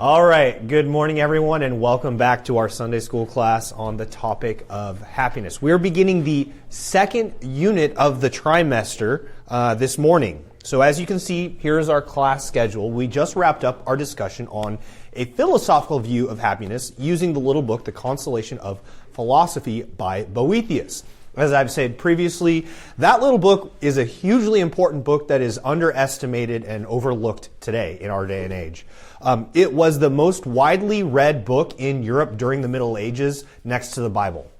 All right, good morning everyone, and welcome back to our Sunday school class on the topic of happiness. We're beginning the second unit of the trimester this morning. So as you can see, here is our class schedule. We just wrapped up our discussion on a philosophical view of happiness using the little book, The Consolation of Philosophy by Boethius. As I've said previously, that little book is a hugely important book that is underestimated and overlooked today in our day and age. It was the most widely read book in Europe during the Middle Ages next to the Bible.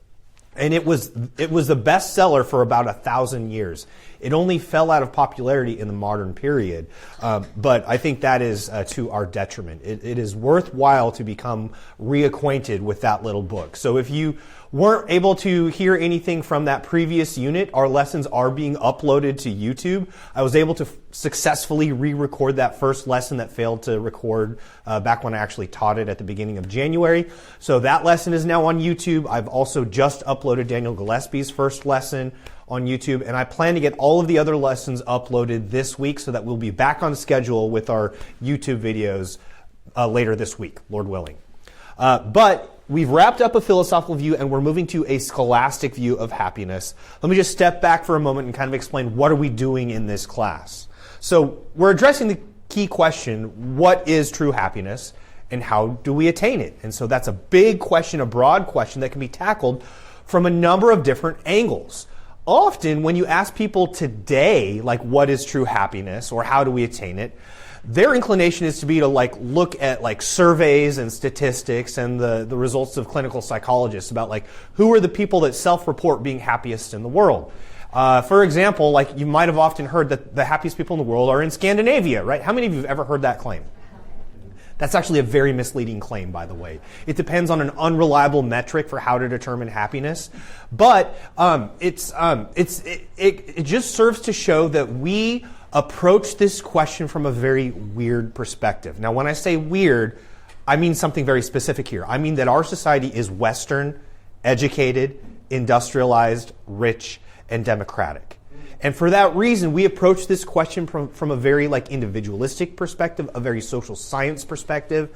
And it was the bestseller for about 1,000 years. It only fell out of popularity in the modern period, but I think that is to our detriment. It is worthwhile to become reacquainted with that little book. So if you weren't able to hear anything from that previous unit, our lessons are being uploaded to YouTube. I was able to successfully re-record that first lesson that failed to record back when I actually taught it at the beginning of January. So that lesson is now on YouTube. I've also just uploaded Daniel Gillespie's first lesson on YouTube, and I plan to get all of the other lessons uploaded this week so that we'll be back on schedule with our YouTube videos later this week, Lord willing. But we've wrapped up a philosophical view and we're moving to a scholastic view of happiness. Let me just step back for a moment and kind of explain what are we doing in this class. So we're addressing the key question, what is true happiness and how do we attain it? And so that's a big question, a broad question that can be tackled from a number of different angles. Often when you ask people today, like what is true happiness or how do we attain it, their inclination is to be to look at surveys and statistics and the results of clinical psychologists about who are the people that self-report being happiest in the world. For example, you might have often heard that the happiest people in the world are in Scandinavia, right? How many of you have ever heard that claim? That's actually a very misleading claim, by the way. It depends on an unreliable metric for how to determine happiness, but it just serves to show that we approach this question from a very weird perspective. Now, when I say weird, I mean something very specific here. I mean that our society is Western, educated, industrialized, rich, and democratic. And for that reason, we approach this question from a very individualistic perspective, a very social science perspective.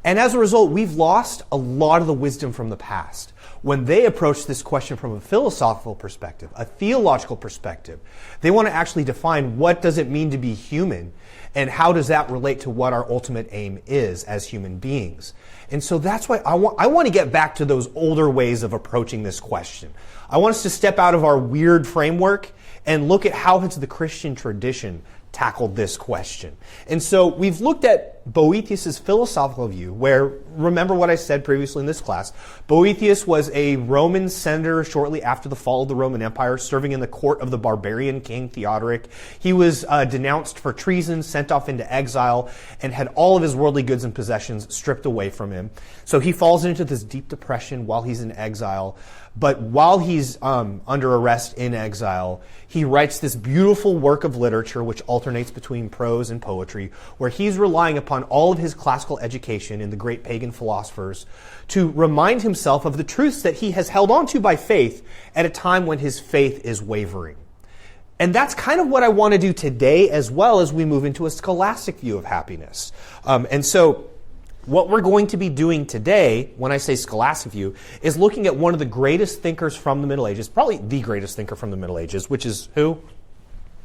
And as a result, we've lost a lot of the wisdom from the past. When they approach this question from a philosophical perspective, a theological perspective, they want to actually define what does it mean to be human and how does that relate to what our ultimate aim is as human beings. And so that's why I want to get back to those older ways of approaching this question. I want us to step out of our weird framework and look at how has the Christian tradition tackled this question. And so we've looked at Boethius' philosophical view where, remember what I said previously in this class, Boethius was a Roman senator shortly after the fall of the Roman Empire, serving in the court of the barbarian king Theodoric. He was denounced for treason, sent off into exile, and had all of his worldly goods and possessions stripped away from him. So he falls into this deep depression while he's in exile. But while he's under arrest in exile, he writes this beautiful work of literature which alternates between prose and poetry, where he's relying upon all of his classical education in the great pagan philosophers to remind himself of the truths that he has held on to by faith at a time when his faith is wavering. And that's kind of what I want to do today as well as we move into a scholastic view of happiness. And so what we're going to be doing today, when I say scholastic view, is looking at one of the greatest thinkers from the Middle Ages, probably the greatest thinker from the Middle Ages, which is who?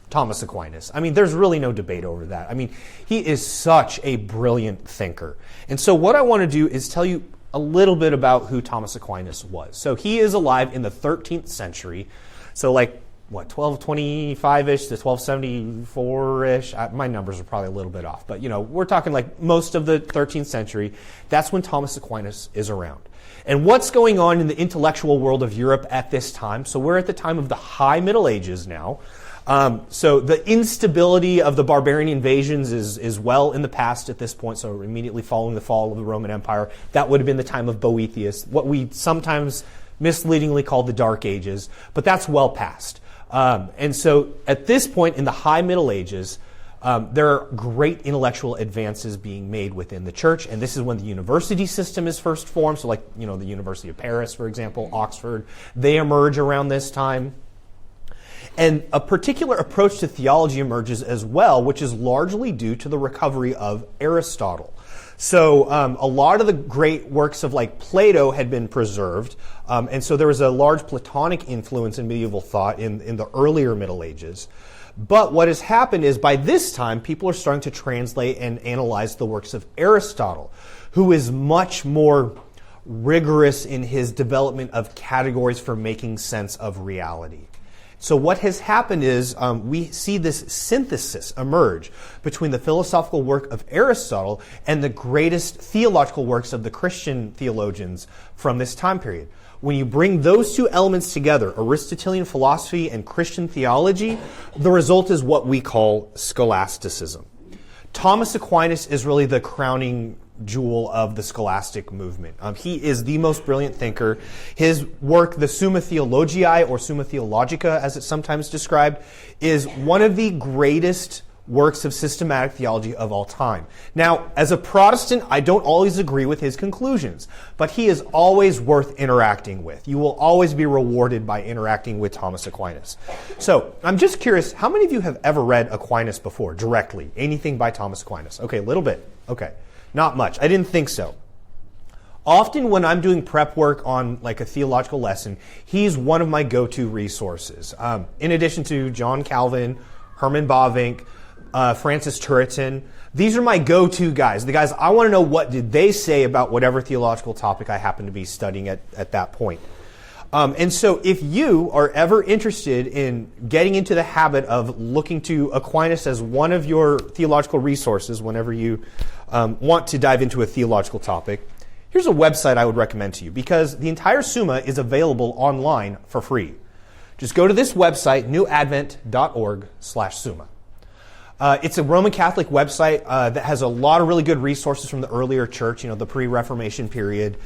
Thomas Aquinas. I mean, there's really no debate over that. I mean, he is such a brilliant thinker. And so what I want to do is tell you a little bit about who Thomas Aquinas was. So he is alive in the 13th century. So 1225-ish to 1274-ish. My numbers are probably a little bit off. But, we're talking most of the 13th century. That's when Thomas Aquinas is around. And what's going on in the intellectual world of Europe at this time? So we're at the time of the High Middle Ages now. So the instability of the barbarian invasions is well in the past at this point. So immediately following the fall of the Roman Empire, that would have been the time of Boethius, what we sometimes misleadingly call the Dark Ages. But that's well past. And so at this point in the High Middle Ages, there are great intellectual advances being made within the church, and this is when the university system is first formed. So the University of Paris, for example, Oxford, they emerge around this time. And a particular approach to theology emerges as well, which is largely due to the recovery of Aristotle. So a lot of the great works of like Plato had been preserved, and so there was a large Platonic influence in medieval thought in the earlier Middle Ages. But what has happened is by this time, people are starting to translate and analyze the works of Aristotle, who is much more rigorous in his development of categories for making sense of reality. So what has happened is we see this synthesis emerge between the philosophical work of Aristotle and the greatest theological works of the Christian theologians from this time period. When you bring those two elements together, Aristotelian philosophy and Christian theology, the result is what we call scholasticism. Thomas Aquinas is really the crowning jewel of the scholastic movement. He is the most brilliant thinker. His work, the Summa Theologiae, or Summa Theologica, as it's sometimes described, is one of the greatest works of systematic theology of all time. Now, as a Protestant, I don't always agree with his conclusions, but he is always worth interacting with. You will always be rewarded by interacting with Thomas Aquinas. So, I'm just curious, how many of you have ever read Aquinas before, directly? Anything by Thomas Aquinas? Okay, a little bit. Okay. Not much. I didn't think so. Often when I'm doing prep work on like a theological lesson, he's one of my go-to resources. In addition to John Calvin, Herman Bavinck, Francis Turretin, these are my go-to guys. The guys I want to know what did they say about whatever theological topic I happen to be studying at that point. And so if you are ever interested in getting into the habit of looking to Aquinas as one of your theological resources whenever you want to dive into a theological topic, here's a website I would recommend to you because the entire Summa is available online for free. Just go to this website, newadvent.org/Summa. It's a Roman Catholic website that has a lot of really good resources from the earlier church, the pre-Reformation period.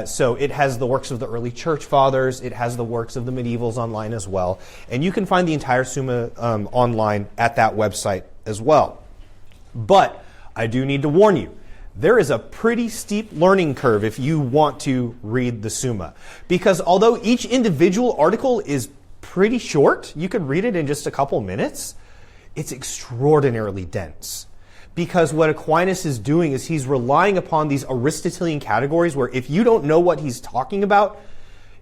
So it has the works of the early church fathers. It has the works of the medievals online as well. And you can find the entire Summa online at that website as well. But I do need to warn you, there is a pretty steep learning curve if you want to read the Summa. Because although each individual article is pretty short, you could read it in just a couple minutes, it's extraordinarily dense. Because what Aquinas is doing is he's relying upon these Aristotelian categories where if you don't know what he's talking about,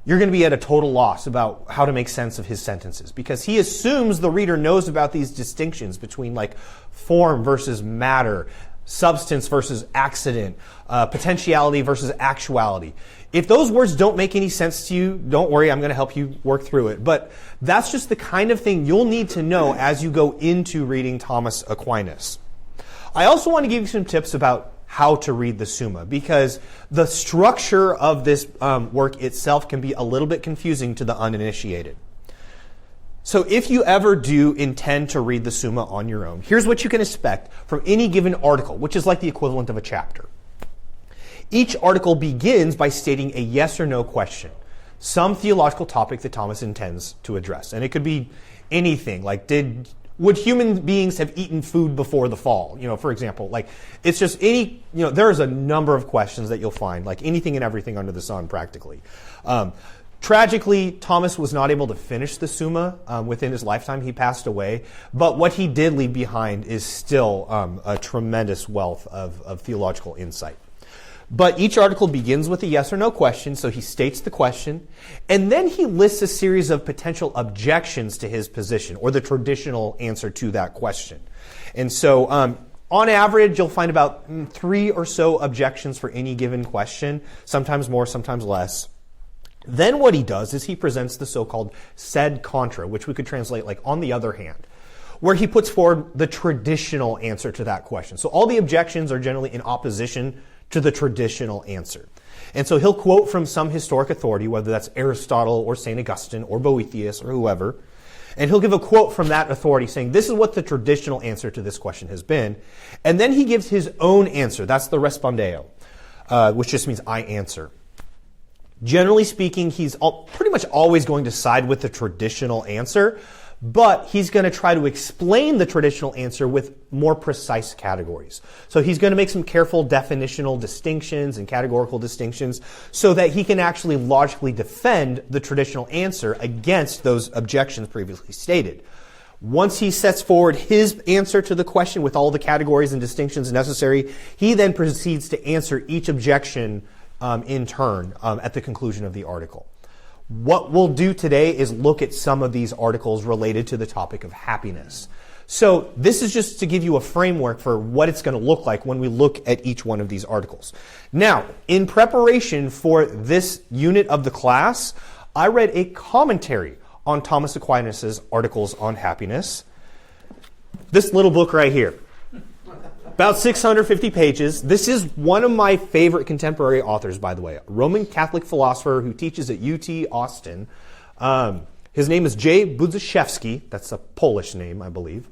you're going to be at a total loss about how to make sense of his sentences. Because he assumes the reader knows about these distinctions between like form versus matter, substance versus accident, potentiality versus actuality. If those words don't make any sense to you, don't worry, I'm going to help you work through it. But that's just the kind of thing you'll need to know as you go into reading Thomas Aquinas. I also want to give you some tips about how to read the Summa, because the structure of this work itself can be a little bit confusing to the uninitiated. So if you ever do intend to read the Summa on your own, here's what you can expect from any given article, which is like the equivalent of a chapter. Each article begins by stating a yes or no question, some theological topic that Thomas intends to address. And it could be anything, like would human beings have eaten food before the fall? For example, like it's just there's a number of questions that you'll find, like anything and everything under the sun practically. Tragically, Thomas was not able to finish the Summa within his lifetime. He passed away. But what he did leave behind is still a tremendous wealth of theological insight. But each article begins with a yes or no question, so he states the question, and then he lists a series of potential objections to his position, or the traditional answer to that question. And so, on average, you'll find about 3 or so objections for any given question, sometimes more, sometimes less. Then what he does is he presents the so-called sed contra, which we could translate like on the other hand, where he puts forward the traditional answer to that question. So all the objections are generally in opposition to the traditional answer. And so he'll quote from some historic authority, whether that's Aristotle or St. Augustine or Boethius or whoever, and he'll give a quote from that authority saying, this is what the traditional answer to this question has been. And then he gives his own answer. That's the respondeo, which just means I answer. Generally speaking, he's pretty much always going to side with the traditional answer, but he's going to try to explain the traditional answer with more precise categories. So he's going to make some careful definitional distinctions and categorical distinctions so that he can actually logically defend the traditional answer against those objections previously stated. Once he sets forward his answer to the question with all the categories and distinctions necessary, he then proceeds to answer each objection in turn at the conclusion of the article. What we'll do today is look at some of these articles related to the topic of happiness. So this is just to give you a framework for what it's going to look like when we look at each one of these articles. Now, in preparation for this unit of the class, I read a commentary on Thomas Aquinas' articles on happiness. This little book right here. About 650 pages. This is one of my favorite contemporary authors, by the way. A Roman Catholic philosopher who teaches at UT Austin. His name is J. Budziszewski. That's a Polish name, I believe.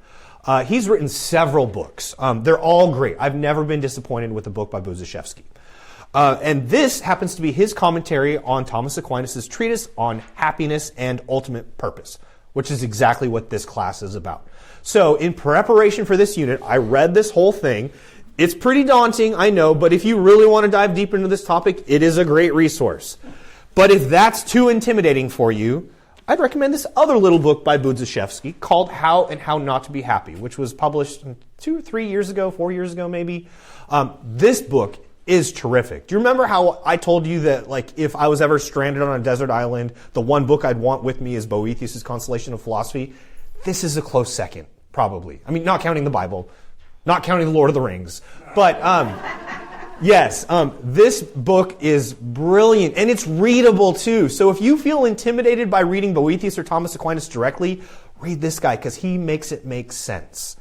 He's written several books. They're all great. I've never been disappointed with a book by Budziszewski. And this happens to be his commentary on Thomas Aquinas' treatise on happiness and ultimate purpose, which is exactly what this class is about. So in preparation for this unit, I read this whole thing. It's pretty daunting, I know, but if you really want to dive deep into this topic, it is a great resource. But if that's too intimidating for you, I'd recommend this other little book by Budziszewski called How and How Not to Be Happy, which was published 2 or 3 years ago, 4 years ago maybe. This book is terrific. Do you remember how I told you that, like, if I was ever stranded on a desert island, the one book I'd want with me is Boethius' Consolation of Philosophy? This is a close second, probably. I mean, not counting the Bible, not counting the Lord of the Rings. But, yes, this book is brilliant, and it's readable, too. So if you feel intimidated by reading Boethius or Thomas Aquinas directly, read this guy, because he makes it make sense.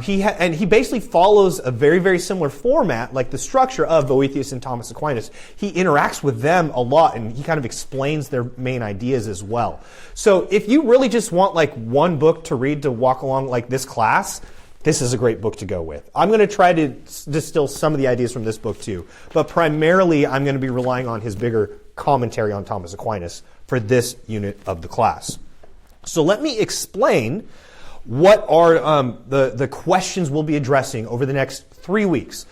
He basically follows a very, very similar format, like the structure of Boethius and Thomas Aquinas. He interacts with them a lot, and he kind of explains their main ideas as well. So if you really just want like one book to read to walk along like this class, this is a great book to go with. I'm going to try to distill some of the ideas from this book too, but primarily I'm going to be relying on his bigger commentary on Thomas Aquinas for this unit of the class. So let me explain what are the questions we'll be addressing over the next 3 weeks.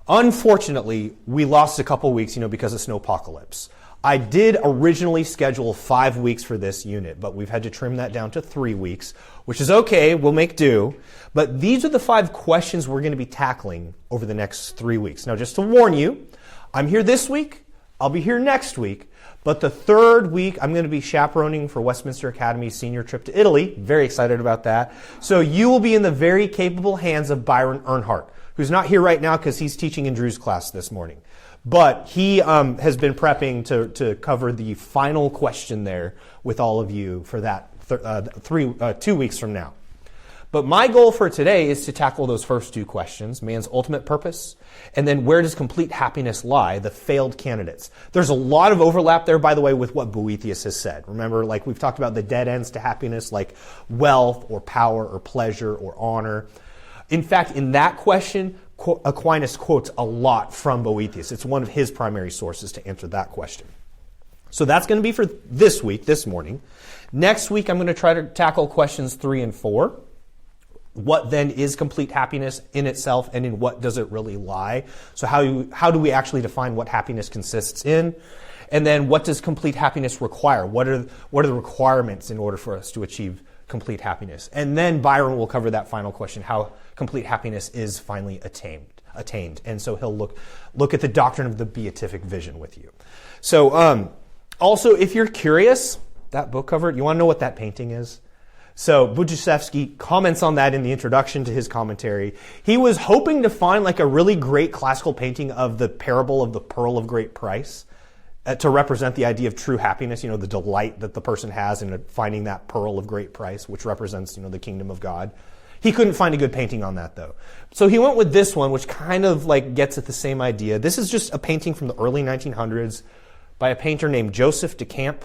Unfortunately, we lost a couple weeks, because of snowpocalypse. I did originally schedule 5 weeks for this unit, but we've had to trim that down to 3 weeks, which is okay. We'll make do. But these are the 5 questions we're going to be tackling over the next 3 weeks. Now, just to warn you, I'm here this week. I'll be here next week. But the third week, I'm going to be chaperoning for Westminster Academy's senior trip to Italy. Very excited about that. So you will be in the very capable hands of Byron Earnhardt, who's not here right now because he's teaching in Drew's class this morning. But he has been prepping to cover the final question there with all of you for that 2 weeks from now. But my goal for today is to tackle those first 2 questions, man's ultimate purpose, and then where does complete happiness lie, the failed candidates. There's a lot of overlap there, by the way, with what Boethius has said. Remember, like we've talked about the dead ends to happiness, like wealth or power or pleasure or honor. In fact, in that question, Aquinas quotes a lot from Boethius. It's one of his primary sources to answer that question. So that's going to be for this week, this morning. Next week, I'm going to try to tackle questions 3 and 4. What then is complete happiness in itself, and in what does it really lie? So how do we actually define what happiness consists in? And then what does complete happiness require? What are the requirements in order for us to achieve complete happiness? And then Byron will cover that final question, how complete happiness is finally attained. And so he'll look at the doctrine of the beatific vision with you. So also, if you're curious, that book cover, you want to know what that painting is? So Budziszewski comments on that in the introduction to his commentary. He was hoping to find like a really great classical painting of the parable of the pearl of great price to represent the idea of true happiness, the delight that the person has in finding that pearl of great price, which represents, the kingdom of God. He couldn't find a good painting on that, though. So he went with this one, which kind of like gets at the same idea. This is just a painting from the early 1900s by a painter named Joseph de Camp.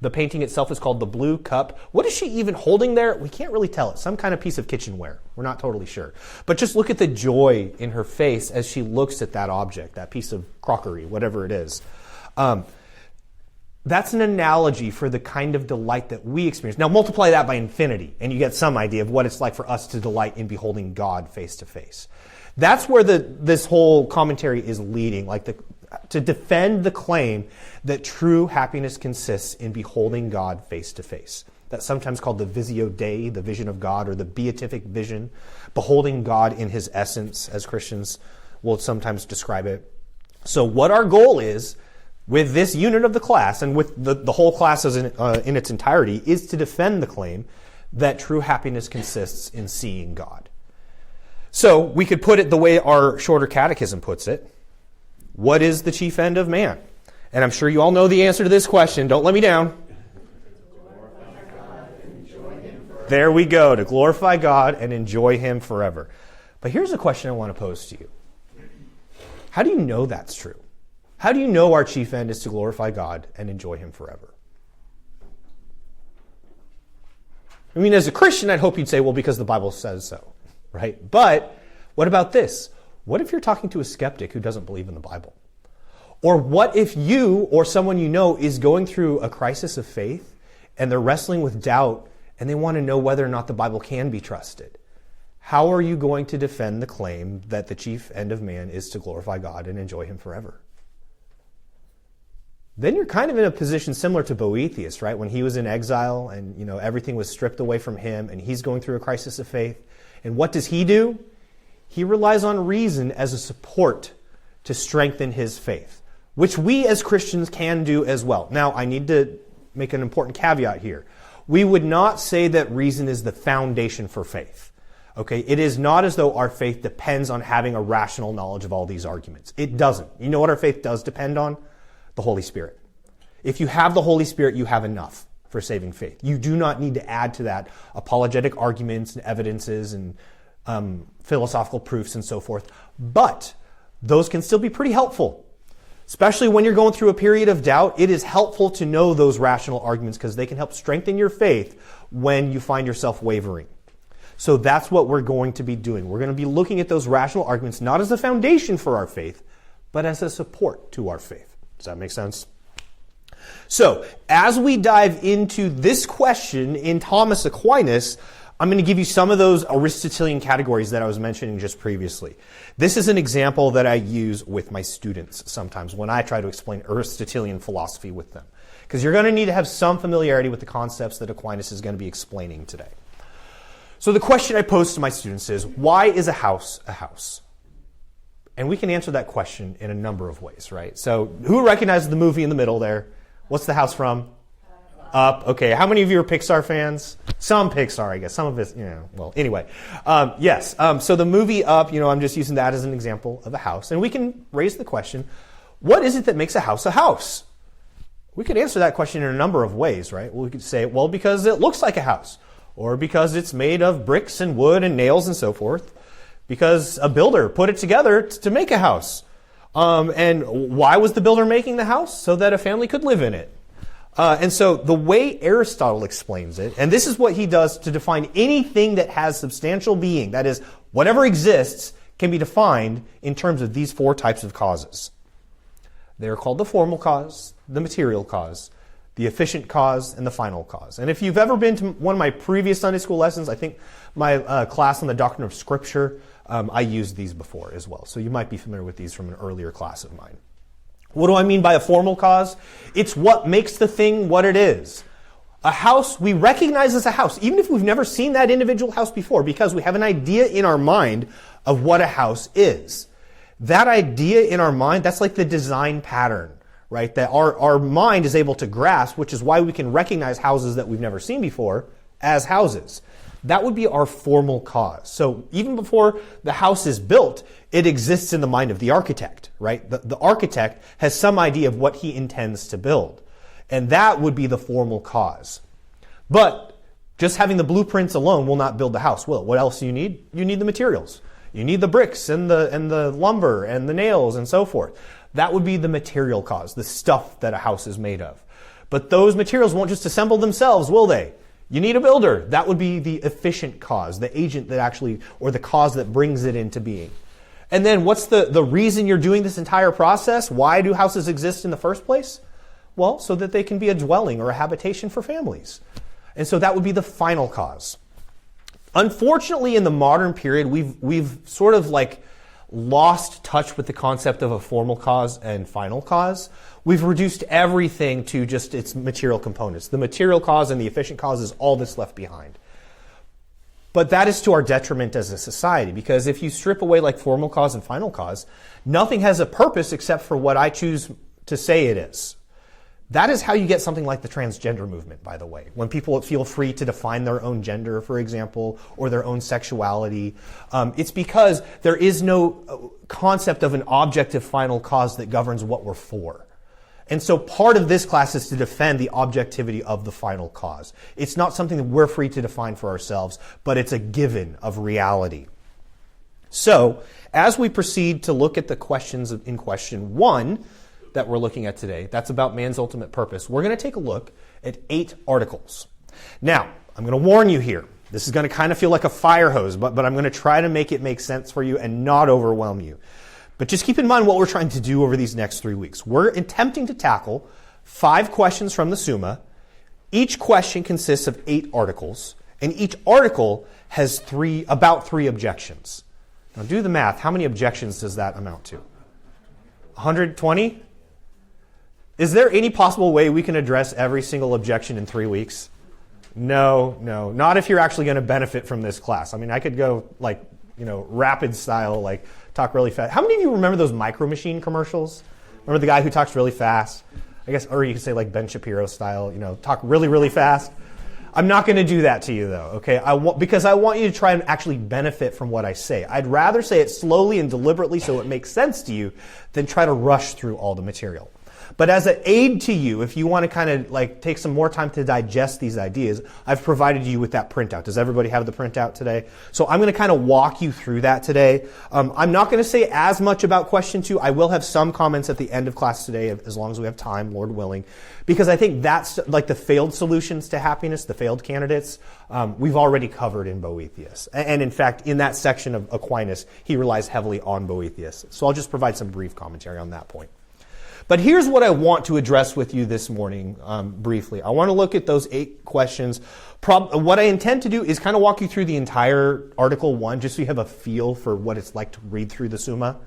The painting itself is called The Blue Cup. What is she even holding there? We can't really tell. It's some kind of piece of kitchenware. We're not totally sure. But just look at the joy in her face as she looks at that object, that piece of crockery, whatever it is. That's an analogy for the kind of delight that we experience. Now multiply that by infinity, and you get some idea of what it's like for us to delight in beholding God face to face. That's where this whole commentary is leading, to defend the claim that true happiness consists in beholding God face to face. That's sometimes called the visio Dei, the vision of God, or the beatific vision, beholding God in his essence, as Christians will sometimes describe it. So what our goal is with this unit of the class, and with the whole class in its entirety, is to defend the claim that true happiness consists in seeing God. So we could put it the way our shorter catechism puts it. What is the chief end of man? And I'm sure you all know the answer to this question. Don't let me down. There we go, to glorify God and enjoy him forever. But here's a question I want to pose to you. How do you know that's true? How do you know our chief end is to glorify God and enjoy him forever? I mean, as a Christian, I'd hope you'd say, well, because the Bible says so, right? But what about this? What if you're talking to a skeptic who doesn't believe in the Bible? Or what if you or someone you know is going through a crisis of faith and they're wrestling with doubt and they want to know whether or not the Bible can be trusted? How are you going to defend the claim that the chief end of man is to glorify God and enjoy him forever? Then you're kind of in a position similar to Boethius, right? When he was in exile and, everything was stripped away from him and he's going through a crisis of faith. And what does he do? He relies on reason as a support to strengthen his faith, which we as Christians can do as well. Now, I need to make an important caveat here. We would not say that reason is the foundation for faith. Okay? It is not as though our faith depends on having a rational knowledge of all these arguments. It doesn't. You know what our faith does depend on? The Holy Spirit. If you have the Holy Spirit, you have enough for saving faith. You do not need to add to that apologetic arguments and evidences and philosophical proofs and so forth. But those can still be pretty helpful. Especially when you're going through a period of doubt, it is helpful to know those rational arguments because they can help strengthen your faith when you find yourself wavering. So that's what we're going to be doing. We're going to be looking at those rational arguments not as a foundation for our faith, but as a support to our faith. Does that make sense? So, as we dive into this question in Thomas Aquinas, I'm going to give you some of those Aristotelian categories that I was mentioning just previously. This is an example that I use with my students sometimes when I try to explain Aristotelian philosophy with them. Because you're going to need to have some familiarity with the concepts that Aquinas is going to be explaining today. So the question I pose to my students is, why is a house a house? And we can answer that question in a number of ways, right? So who recognizes the movie in the middle there? What's the house from? Up. Okay, how many of you are Pixar fans? Some Pixar, I guess. Some of it, well, anyway. Yes, so the movie Up, I'm just using that as an example of a house. And we can raise the question, what is it that makes a house a house? We could answer that question in a number of ways, right? We could say, well, because it looks like a house. Or because it's made of bricks and wood and nails and so forth. Because a builder put it together to make a house. And why was the builder making the house? So that a family could live in it. And so the way Aristotle explains it, and this is what he does to define anything that has substantial being, that is, whatever exists, can be defined in terms of these four types of causes. They are called the formal cause, the material cause, the efficient cause, and the final cause. And if you've ever been to one of my previous Sunday school lessons, I think my class on the doctrine of Scripture, I used these before as well. So you might be familiar with these from an earlier class of mine. What do I mean by a formal cause? It's what makes the thing what it is. A house we recognize as a house, even if we've never seen that individual house before, because we have an idea in our mind of what a house is. That idea in our mind, that's like the design pattern, right? That our mind is able to grasp, which is why we can recognize houses that we've never seen before as houses. That would be our formal cause. So even before the house is built, it exists in the mind of the architect, right? The architect has some idea of what he intends to build. And that would be the formal cause. But just having the blueprints alone will not build the house, will it? What else do you need? You need the materials. You need the bricks and the lumber and the nails and so forth. That would be the material cause, the stuff that a house is made of. But those materials won't just assemble themselves, will they? You need a builder. That would be the efficient cause, the agent that actually, or the cause that brings it into being. And then what's the reason you're doing this entire process? Why do houses exist in the first place? Well, so that they can be a dwelling or a habitation for families. And so that would be the final cause. Unfortunately, in the modern period, we've sort of like lost touch with the concept of a formal cause and final cause. We've reduced everything to just its material components. The material cause and the efficient cause is all that's left behind. But that is to our detriment as a society, because if you strip away like formal cause and final cause, nothing has a purpose except for what I choose to say it is. That is how you get something like the transgender movement, by the way. When people feel free to define their own gender, for example, or their own sexuality, it's because there is no concept of an objective final cause that governs what we're for. And so part of this class is to defend the objectivity of the final cause. It's not something that we're free to define for ourselves, but it's a given of reality. So, as we proceed to look at the questions in question 1, that we're looking at today, that's about man's ultimate purpose, we're going to take a look at 8 articles. Now, I'm going to warn you here. This is going to kind of feel like a fire hose, but I'm going to try to make it make sense for you and not overwhelm you. But just keep in mind what we're trying to do over these next 3 weeks. We're attempting to tackle 5 questions from the Summa. Each question consists of 8 articles, and each article has about 3 objections. Now do the math. How many objections does that amount to? 120? Is there any possible way we can address every single objection in 3 weeks? No. Not if you're actually going to benefit from this class. I mean, I could go rapid style, like talk really fast. How many of you remember those Micro Machine commercials? Remember the guy who talks really fast? I guess, or you could say like Ben Shapiro style, talk really, really fast. I'm not going to do that to you though, okay? Because I want you to try and actually benefit from what I say. I'd rather say it slowly and deliberately so it makes sense to you than try to rush through all the material. But as an aid to you, if you want to kind of like take some more time to digest these ideas, I've provided you with that printout. Does everybody have the printout today? So I'm going to kind of walk you through that today. I'm not going to say as much about question 2. I will have some comments at the end of class today, as long as we have time, Lord willing, because I think that's like the failed solutions to happiness, the failed candidates, we've already covered in Boethius. And in fact, in that section of Aquinas, he relies heavily on Boethius. So I'll just provide some brief commentary on that point. But here's what I want to address with you this morning briefly. I want to look at those 8 questions. What I intend to do is kind of walk you through the entire Article 1, just so you have a feel for what it's like to read through the Summa.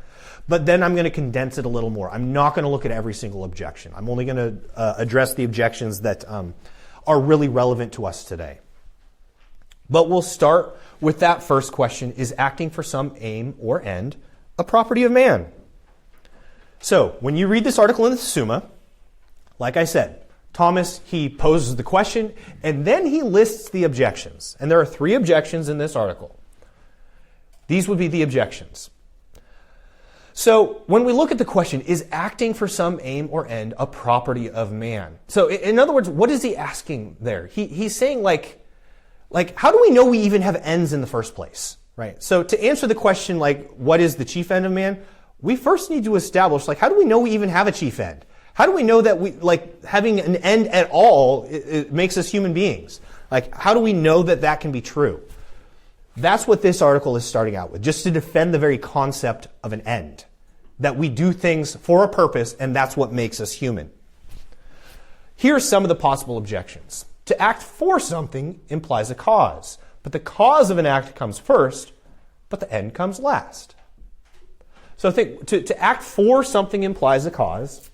But then I'm going to condense it a little more. I'm not going to look at every single objection. I'm only going to address the objections that are really relevant to us today. But we'll start with that first question: is acting for some aim or end a property of man? So, when you read this article in the Summa, like I said, Thomas, he poses the question, and then he lists the objections. And there are 3 objections in this article. These would be the objections. So, when we look at the question, is acting for some aim or end a property of man? So, in other words, what is he asking there? He's saying, like, how do we know we even have ends in the first place? Right? So, to answer the question, like, what is the chief end of man? We first need to establish, like, how do we know we even have a chief end? How do we know that we, like, having an end at all, it makes us human beings? Like, how do we know that that can be true? That's what this article is starting out with, just to defend the very concept of an end. That we do things for a purpose, and that's what makes us human. Here are some of the possible objections. To act for something implies a cause, but the cause of an act comes first, but the end comes last. So think, to act for something implies a cause,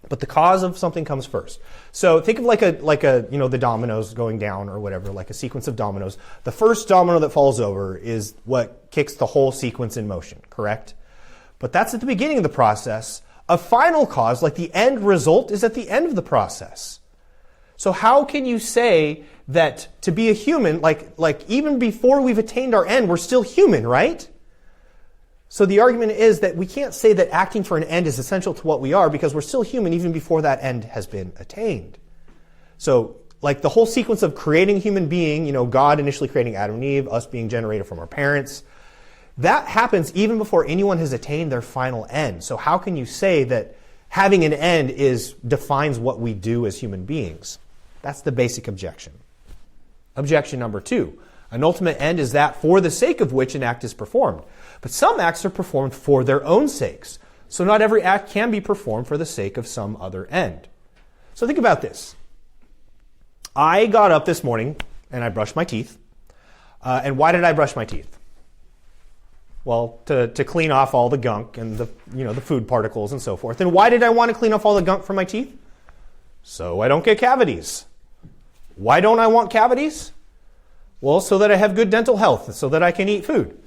but the cause of something comes first. So think of like a the dominoes going down or whatever, like a sequence of dominoes. The first domino that falls over is what kicks the whole sequence in motion, correct? But that's at the beginning of the process. A final cause, like the end result, is at the end of the process. So how can you say that to be a human, like even before we've attained our end, we're still human, right? So the argument is that we can't say that acting for an end is essential to what we are, because we're still human even before that end has been attained. So like the whole sequence of creating a human being, God initially creating Adam and Eve, us being generated from our parents, that happens even before anyone has attained their final end. So how can you say that having an end defines what we do as human beings? That's the basic objection. Objection number 2. An ultimate end is that for the sake of which an act is performed. But some acts are performed for their own sakes. So not every act can be performed for the sake of some other end. So think about this. I got up this morning and I brushed my teeth. And why did I brush my teeth? Well, to clean off all the gunk and the food particles and so forth. And why did I want to clean off all the gunk from my teeth? So I don't get cavities. Why don't I want cavities? Well, so that I have good dental health, so that I can eat food.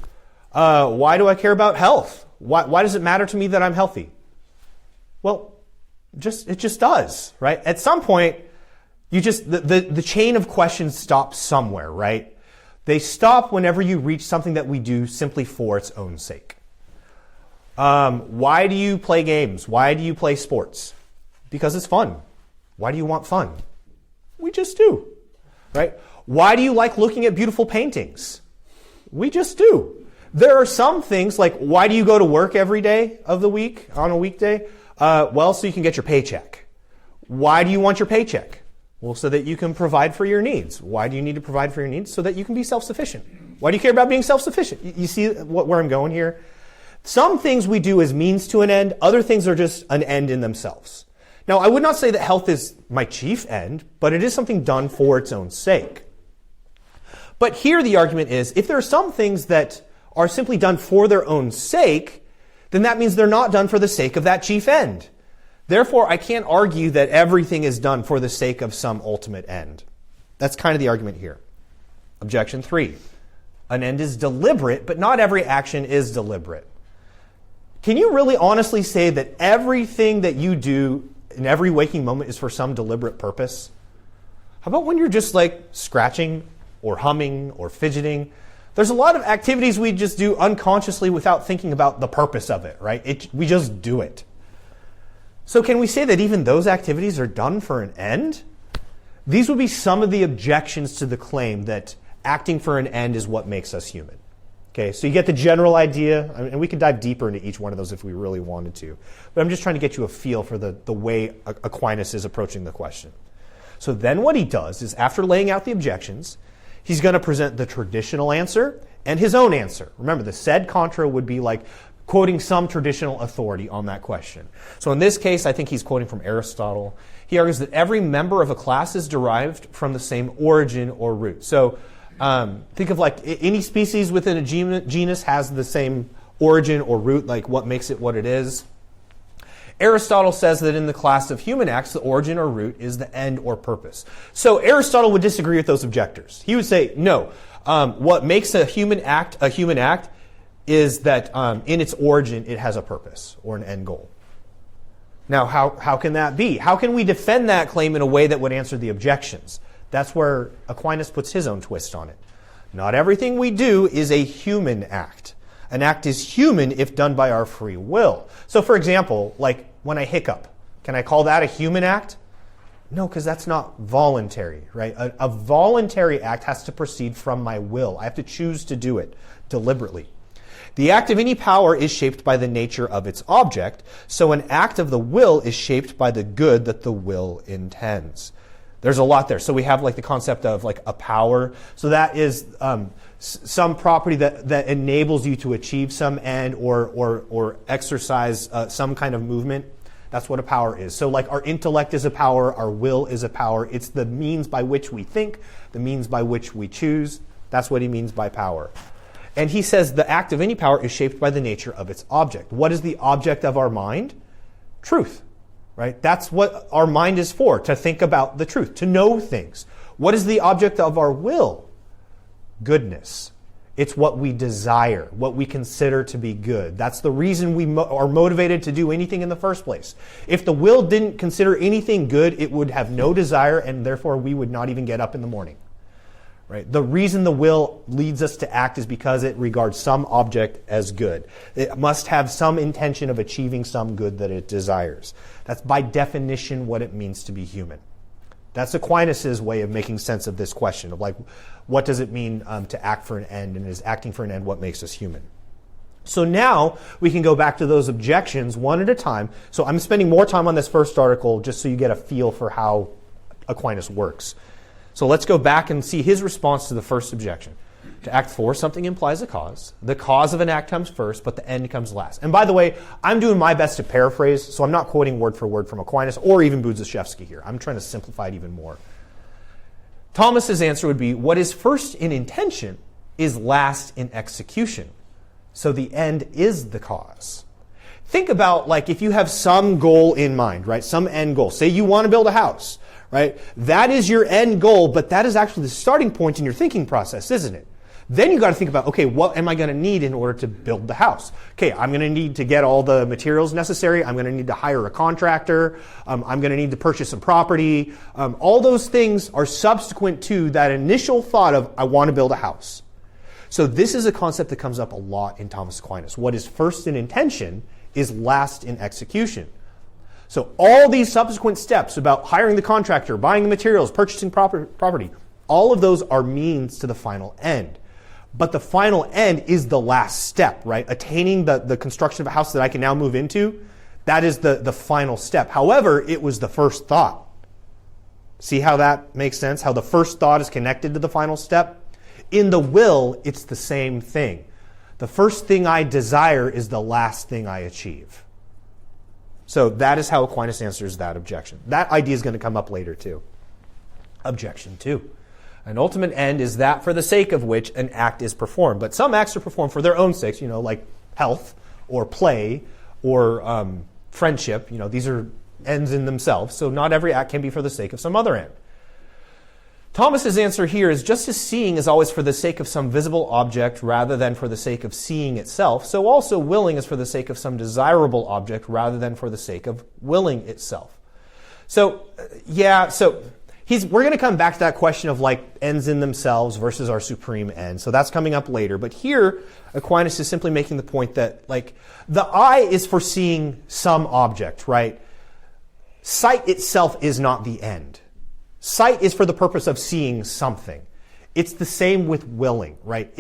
Why do I care about health? Why does it matter to me that I'm healthy? Well, it just does, right? At some point, the chain of questions stops somewhere, right? They stop whenever you reach something that we do simply for its own sake. Why do you play games? Why do you play sports? Because it's fun. Why do you want fun? We just do, right? Why do you like looking at beautiful paintings? We just do. There are some things like, why do you go to work every day of the week on a weekday? Well, so you can get your paycheck. Why do you want your paycheck? Well, so that you can provide for your needs. Why do you need to provide for your needs? So that you can be self-sufficient. Why do you care about being self-sufficient? You see where I'm going here? Some things we do as means to an end. Other things are just an end in themselves. Now, I would not say that health is my chief end, but it is something done for its own sake. But here the argument is, if there are some things that are simply done for their own sake, then that means they're not done for the sake of that chief end. Therefore, I can't argue that everything is done for the sake of some ultimate end. That's kind of the argument here. Objection 3. An end is deliberate, but not every action is deliberate. Can you really honestly say that everything that you do in every waking moment is for some deliberate purpose? How about when you're just like scratching or humming or fidgeting? There's a lot of activities we just do unconsciously without thinking about the purpose of it, right? We just do it. So can we say that even those activities are done for an end? These would be some of the objections to the claim that acting for an end is what makes us human. Okay, so you get the general idea, and we could dive deeper into each one of those if we really wanted to. But I'm just trying to get you a feel for the way Aquinas is approaching the question. So then what he does is, after laying out the objections, he's going to present the traditional answer and his own answer. Remember, the sed contra would be like quoting some traditional authority on that question. So in this case, I think he's quoting from Aristotle. He argues that every member of a class is derived from the same origin or root. So think of like any species within a genus has the same origin or root, like what makes it what it is. Aristotle says that in the class of human acts, the origin or root is the end or purpose. So Aristotle would disagree with those objectors. He would say, no, what makes a human act is that in its origin it has a purpose or an end goal. Now, how can that be? How can we defend that claim in a way that would answer the objections? That's where Aquinas puts his own twist on it. Not everything we do is a human act. An act is human if done by our free will. So for example, like when I hiccup, can I call that a human act? No, because that's not voluntary, right? A voluntary act has to proceed from my will. I have to choose to do it deliberately. The act of any power is shaped by the nature of its object, so an act of the will is shaped by the good that the will intends. There's a lot there. So we have like the concept of like a power. So that is some property that enables you to achieve some end or exercise some kind of movement. That's what a power is. So like our intellect is a power, our will is a power. It's the means by which we think, the means by which we choose. That's what he means by power. And he says the act of any power is shaped by the nature of its object. What is the object of our mind? Truth. Right? That's what our mind is for, to think about the truth, to know things. What is the object of our will? Goodness. It's what we desire, what we consider to be good. That's the reason we are motivated to do anything in the first place. If the will didn't consider anything good, it would have no desire, and therefore we would not even get up in the morning. Right? The reason the will leads us to act is because it regards some object as good. It must have some intention of achieving some good that it desires. That's by definition what it means to be human. That's Aquinas' way of making sense of this question of like, what does it mean to act for an end, and is acting for an end what makes us human? So now we can go back to those objections one at a time. So I'm spending more time on this first article just so you get a feel for how Aquinas works. So let's go back and see his response to the first objection. To act for something implies a cause. The cause of an act comes first, but the end comes last. And by the way, I'm doing my best to paraphrase, so I'm not quoting word for word from Aquinas or even Budziszewski here. I'm trying to simplify it even more. Thomas's answer would be, what is first in intention is last in execution. So the end is the cause. Think about, like, if you have some goal in mind, right? Some end goal. Say you want to build a house, right? That is your end goal, but that is actually the starting point in your thinking process, isn't it? Then you got to think about, okay, what am I going to need in order to build the house? Okay, I'm going to need to get all the materials necessary. I'm going to need to hire a contractor. I'm going to need to purchase some property. All those things are subsequent to that initial thought of, I want to build a house. So this is a concept that comes up a lot in Thomas Aquinas. What is first in intention is last in execution. So all these subsequent steps about hiring the contractor, buying the materials, purchasing property, all of those are means to the final end. But the final end is the last step, right? Attaining the construction of a house that I can now move into, that is the final step. However, it was the first thought. See how that makes sense? How the first thought is connected to the final step? In the will, it's the same thing. The first thing I desire is the last thing I achieve. So that is how Aquinas answers that objection. That idea is going to come up later too. Objection 2. An ultimate end is that for the sake of which an act is performed. But some acts are performed for their own sakes, like health or play or friendship. These are ends in themselves. So not every act can be for the sake of some other end. Thomas's answer here is, just as seeing is always for the sake of some visible object rather than for the sake of seeing itself, so also willing is for the sake of some desirable object rather than for the sake of willing itself. So, we're going to come back to that question of like ends in themselves versus our supreme end. So that's coming up later. But here, Aquinas is simply making the point that like the eye is for seeing some object, right? Sight itself is not the end. Sight is for the purpose of seeing something. It's the same with willing, right?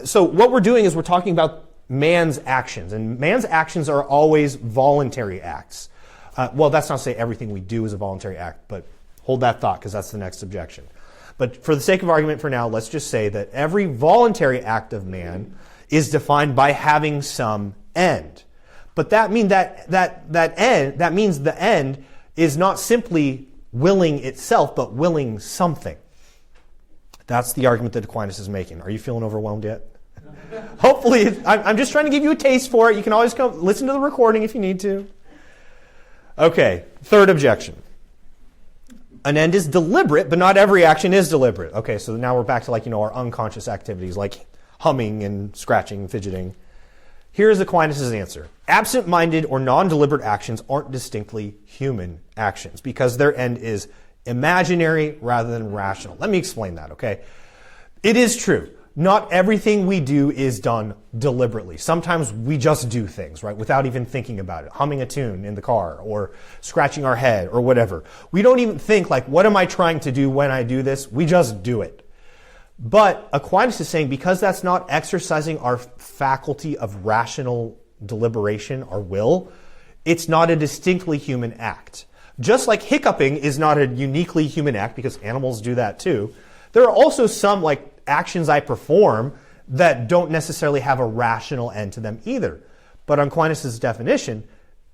So what we're doing is we're talking about man's actions, and man's actions are always voluntary acts. Well, that's not to say everything we do is a voluntary act, but hold that thought because that's the next objection. But for the sake of argument for now, let's just say that every voluntary act of man is defined by having some end. But that means that means the end is not simply willing itself, but willing something. That's the argument that Aquinas is making. Are you feeling overwhelmed yet? Hopefully, I'm just trying to give you a taste for it. You can always come listen to the recording if you need to. Okay, third objection. An end is deliberate, but not every action is deliberate. Okay, so now we're back to our unconscious activities like humming and scratching and fidgeting. Here's Aquinas' answer. Absent-minded or non-deliberate actions aren't distinctly human actions because their end is imaginary rather than rational. Let me explain that, okay? It is true. Not everything we do is done deliberately. Sometimes we just do things, right, without even thinking about it. Humming a tune in the car or scratching our head or whatever. We don't even think, what am I trying to do when I do this? We just do it. But Aquinas is saying because that's not exercising our faculty of rational deliberation, our will, it's not a distinctly human act. Just like hiccuping is not a uniquely human act because animals do that too, there are also some actions I perform that don't necessarily have a rational end to them either. But on Aquinas' definition,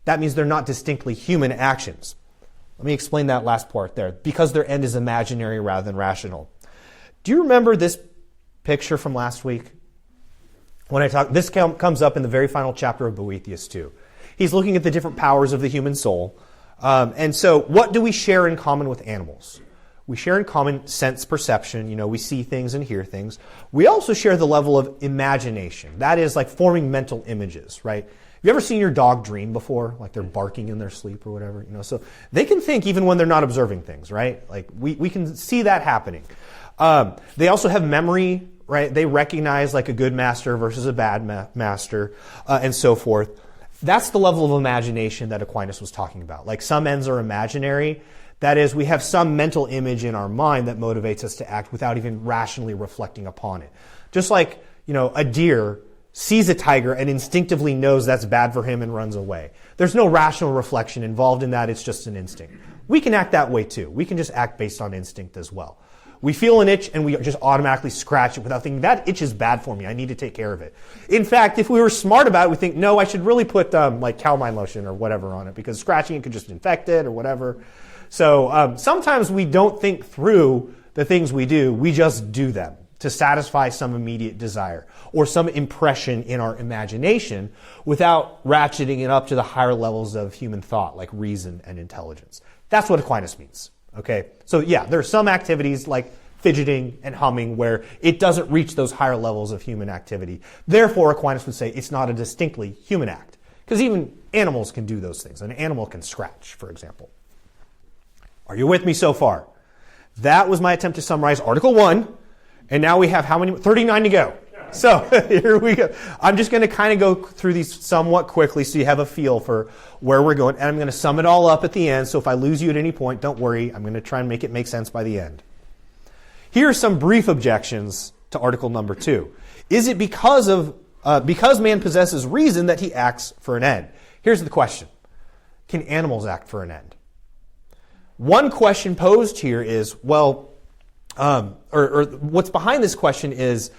that means they're not distinctly human actions. Let me explain that last part there. Because their end is imaginary rather than rational. Do you remember this picture from last week? This comes up in the very final chapter of Boethius 2. He's looking at the different powers of the human soul. And so what do we share in common with animals? We share in common sense perception. We see things and hear things. We also share the level of imagination. That is forming mental images, right? Have you ever seen your dog dream before? They're barking in their sleep or whatever, So they can think even when they're not observing things, right? We can see that happening. They also have memory, right? They recognize a good master versus a bad master, and so forth. That's the level of imagination that Aquinas was talking about. Some ends are imaginary. That is, we have some mental image in our mind that motivates us to act without even rationally reflecting upon it. Just like, a deer sees a tiger and instinctively knows that's bad for him and runs away. There's no rational reflection involved in that. It's just an instinct. We can act that way too. We can just act based on instinct as well. We feel an itch and we just automatically scratch it without thinking, that itch is bad for me. I need to take care of it. In fact, if we were smart about it, we think, no, I should really put like calamine lotion or whatever on it because scratching it could just infect it or whatever. So sometimes we don't think through the things we do. We just do them to satisfy some immediate desire or some impression in our imagination without ratcheting it up to the higher levels of human thought like reason and intelligence. That's what Aquinas means. Okay, so yeah, there are some activities like fidgeting and humming where it doesn't reach those higher levels of human activity. Therefore, Aquinas would say it's not a distinctly human act. Because even animals can do those things. An animal can scratch, for example. Are you with me so far? That was my attempt to summarize Article 1. And now we have how many? 39 to go. So here we go. I'm just going to kind of go through these somewhat quickly so you have a feel for where we're going. And I'm going to sum it all up at the end. So if I lose you at any point, don't worry. I'm going to try and make it make sense by the end. Here are some brief objections to Article number 2. Is it because man possesses reason that he acts for an end? Here's the question. Can animals act for an end? One question posed here is, well, or what's behind this question is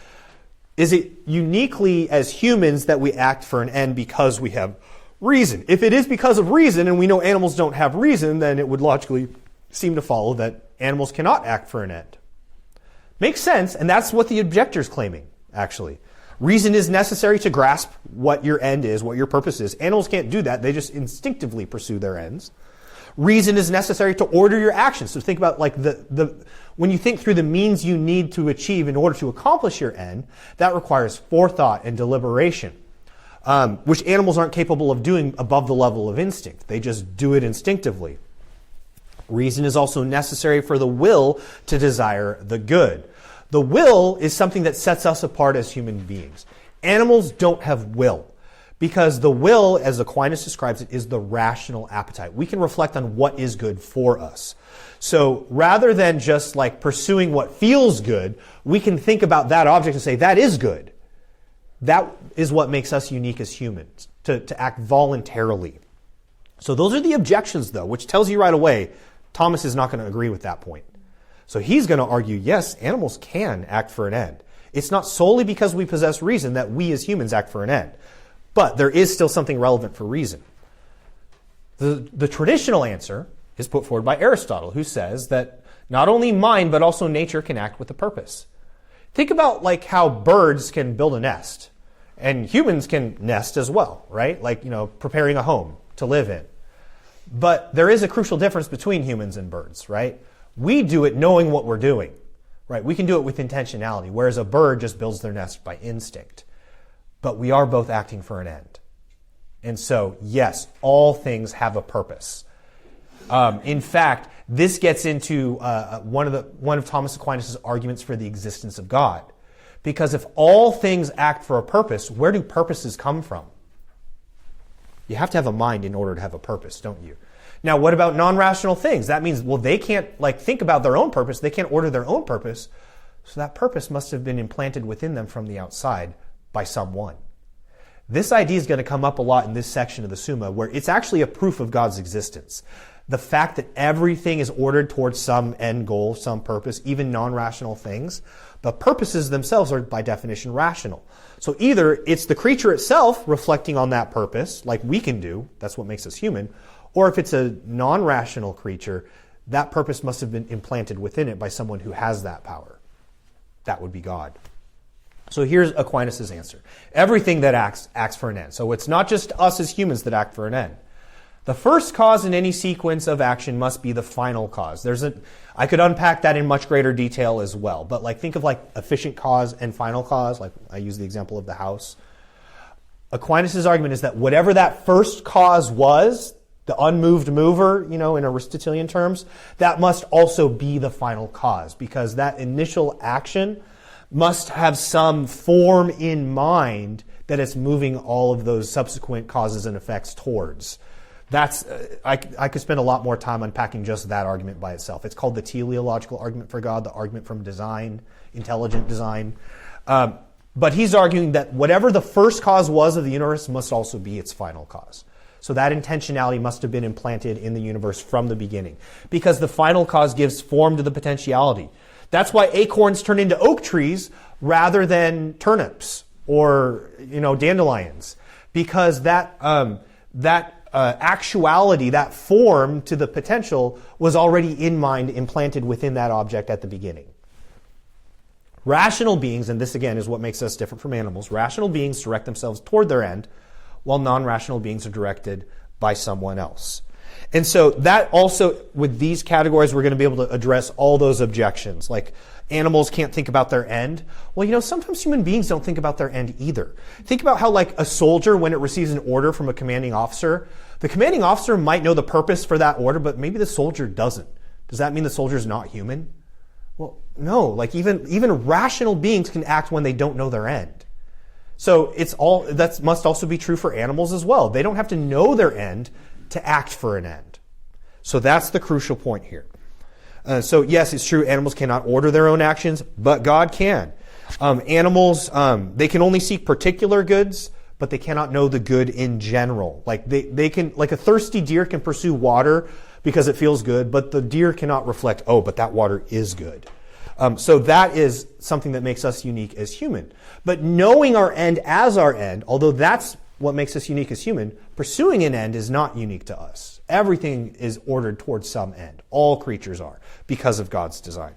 it uniquely as humans that we act for an end because we have reason? If it is because of reason, and we know animals don't have reason, then it would logically seem to follow that animals cannot act for an end. Makes sense, and that's what the objector's claiming, actually. Reason is necessary to grasp what your end is, what your purpose is. Animals can't do that. They just instinctively pursue their ends. Reason is necessary to order your actions. So think about like when you think through the means you need to achieve in order to accomplish your end, that requires forethought and deliberation, which animals aren't capable of doing above the level of instinct. They just do it instinctively. Reason is also necessary for the will to desire the good. The will is something that sets us apart as human beings. Animals don't have will. Because the will, as Aquinas describes it, is the rational appetite. We can reflect on what is good for us. So rather than just like pursuing what feels good, we can think about that object and say, that is good. That is what makes us unique as humans, to act voluntarily. So those are the objections, though, which tells you right away, Thomas is not going to agree with that point. So he's going to argue, yes, animals can act for an end. It's not solely because we possess reason that we as humans act for an end. But there is still something relevant for reason. The traditional answer is put forward by Aristotle, who says that not only mind, but also nature can act with a purpose. Think about like how birds can build a nest, and humans can nest as well, right? Like, preparing a home to live in. But there is a crucial difference between humans and birds, right? We do it knowing what we're doing, right? We can do it with intentionality, whereas a bird just builds their nest by instinct. But we are both acting for an end. And so, yes, all things have a purpose. In fact, this gets into one of Thomas Aquinas' arguments for the existence of God. Because if all things act for a purpose, where do purposes come from? You have to have a mind in order to have a purpose, don't you? Now, what about non-rational things? That means, well, they can't think about their own purpose. They can't order their own purpose. So that purpose must have been implanted within them from the outside by someone. This idea is going to come up a lot in this section of the Summa, where it's actually a proof of God's existence. The fact that everything is ordered towards some end goal, some purpose, even non-rational things, the purposes themselves are by definition rational. So either it's the creature itself reflecting on that purpose, like we can do, that's what makes us human, or if it's a non-rational creature, that purpose must have been implanted within it by someone who has that power. That would be God. So here's Aquinas' answer. Everything that acts for an end. So it's not just us as humans that act for an end. The first cause in any sequence of action must be the final cause. I could unpack that in much greater detail as well. But think of efficient cause and final cause. Like I use the example of the house. Aquinas' argument is that whatever that first cause was, the unmoved mover, in Aristotelian terms, that must also be the final cause. Because that initial action must have some form in mind that it's moving all of those subsequent causes and effects towards. I could spend a lot more time unpacking just that argument by itself. It's called the teleological argument for God, the argument from design, intelligent design. But he's arguing that whatever the first cause was of the universe must also be its final cause. So that intentionality must have been implanted in the universe from the beginning. Because the final cause gives form to the potentiality. That's why acorns turn into oak trees rather than turnips or dandelions, because that actuality, that form to the potential, was already in mind, implanted within that object at the beginning. Rational beings, and this again is what makes us different from animals, rational beings direct themselves toward their end, while non-rational beings are directed by someone else. And so that also, with these categories, we're going to be able to address all those objections. Like, animals can't think about their end. Well, sometimes human beings don't think about their end either. Think about how, like, a soldier, when it receives an order from a commanding officer, the commanding officer might know the purpose for that order, but maybe the soldier doesn't. Does that mean the soldier's not human? Well, no. Like, even rational beings can act when they don't know their end. So that must also be true for animals as well. They don't have to know their end to act for an end. So that's the crucial point here. So yes, it's true, animals cannot order their own actions, but God can. Animals, they can only seek particular goods, but they cannot know the good in general. Like they can, like a thirsty deer can pursue water because it feels good, but the deer cannot reflect, oh, but that water is good. So that is something that makes us unique as human. But knowing our end as our end, although that's what makes us unique as human, pursuing an end is not unique to us. Everything is ordered towards some end. All creatures are, because of God's design.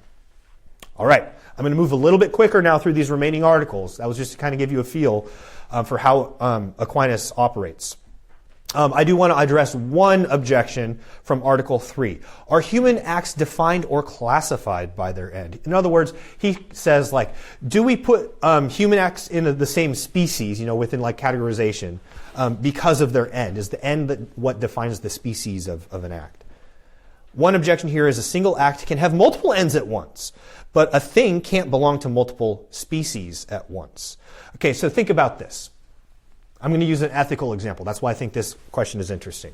All right, I'm going to move a little bit quicker now through these remaining articles. That was just to kind of give you a feel for how Aquinas operates. I do want to address one objection from Article 3. Are human acts defined or classified by their end? In other words, he says, like, do we put human acts in the same species, within like categorization, because of their end? Is the end what defines the species of an act? One objection here is a single act can have multiple ends at once, but a thing can't belong to multiple species at once. Okay, so think about this. I'm going to use an ethical example. That's why I think this question is interesting.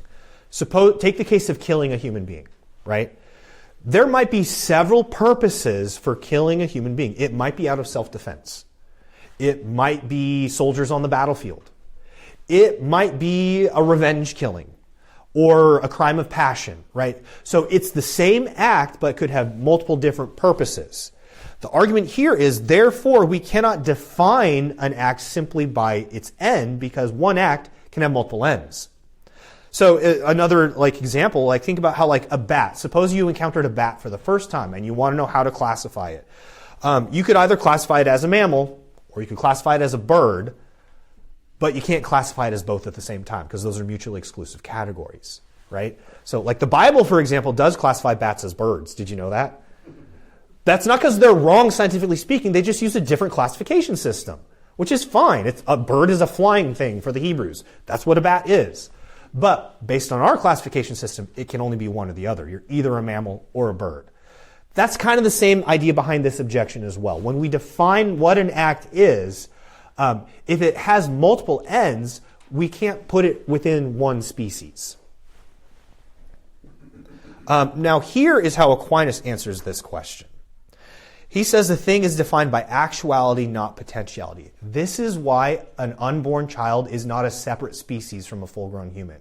Take the case of killing a human being, right? There might be several purposes for killing a human being. It might be out of self-defense. It might be soldiers on the battlefield. It might be a revenge killing or a crime of passion, right? So it's the same act, but could have multiple different purposes. The argument here is, therefore, we cannot define an act simply by its end, because one act can have multiple ends. So another example, think about how a bat. Suppose you encountered a bat for the first time and you want to know how to classify it. You could either classify it as a mammal or you could classify it as a bird, but you can't classify it as both at the same time because those are mutually exclusive categories, right? So the Bible, for example, does classify bats as birds. Did you know that? That's not because they're wrong scientifically speaking. They just use a different classification system, which is fine. A bird is a flying thing for the Hebrews. That's what a bat is. But based on our classification system, it can only be one or the other. You're either a mammal or a bird. That's kind of the same idea behind this objection as well. When we define what an act is, if it has multiple ends, we can't put it within one species. Now here is how Aquinas answers this question. He says the thing is defined by actuality, not potentiality. This is why an unborn child is not a separate species from a full-grown human.